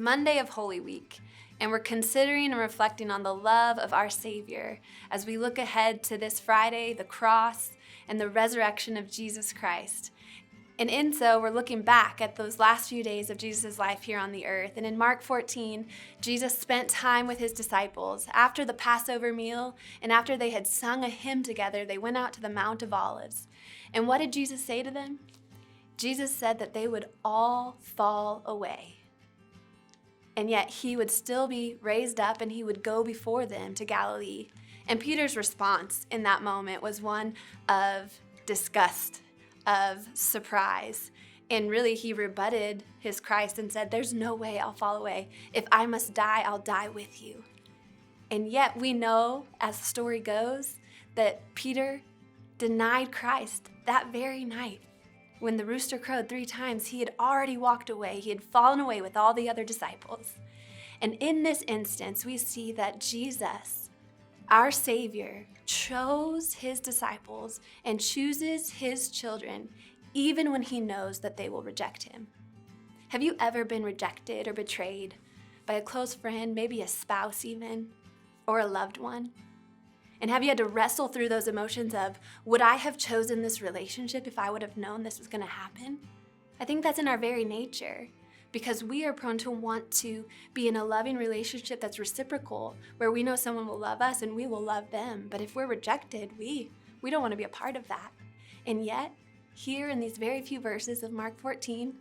Monday of Holy Week, and we're considering and reflecting on the love of our Savior as we look ahead to this Friday, the cross, and the resurrection of Jesus Christ. And in so, we're looking back at those last few days of Jesus' life here on the earth. And in Mark 14, Jesus spent time with his disciples. After the Passover meal, and after they had sung a hymn together, they went out to the Mount of Olives. And what did Jesus say to them? Jesus said that they would all fall away. And yet he would still be raised up and he would go before them to Galilee. And Peter's response in that moment was one of disgust, of surprise. And really he rebutted his Christ and said, there's no way I'll fall away. If I must die, I'll die with you. And yet we know, as the story goes, that Peter denied Christ that very night. When the rooster crowed 3 times, he had already walked away. He had fallen away with all the other disciples. And in this instance, we see that Jesus, our Savior, chose his disciples and chooses his children, even when he knows that they will reject him. Have you ever been rejected or betrayed by a close friend, maybe a spouse even, or a loved one? And have you had to wrestle through those emotions of, would I have chosen this relationship if I would have known this was going to happen? I think that's in our very nature, because we are prone to want to be in a loving relationship that's reciprocal, where we know someone will love us and we will love them. But if we're rejected, we don't want to be a part of that. And yet, here in these very few verses of Mark 14,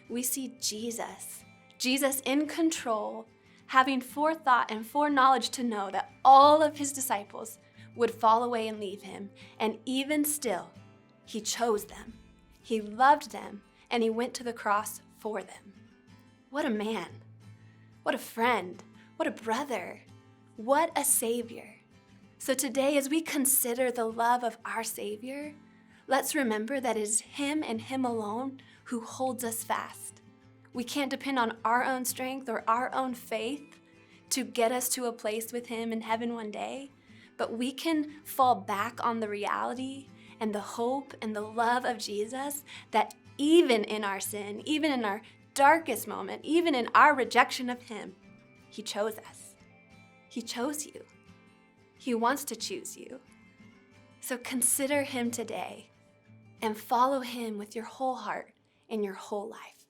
we see Jesus in control, having forethought and foreknowledge to know that all of his disciples would fall away and leave him. And even still, he chose them. He loved them, and he went to the cross for them. What a man. What a friend. What a brother. What a Savior. So today, as we consider the love of our Savior, let's remember that it is him and him alone who holds us fast. We can't depend on our own strength or our own faith to get us to a place with him in heaven one day, but we can fall back on the reality and the hope and the love of Jesus, that even in our sin, even in our darkest moment, even in our rejection of him, he chose us. He chose you. He wants to choose you. So consider him today and follow him with your whole heart and your whole life.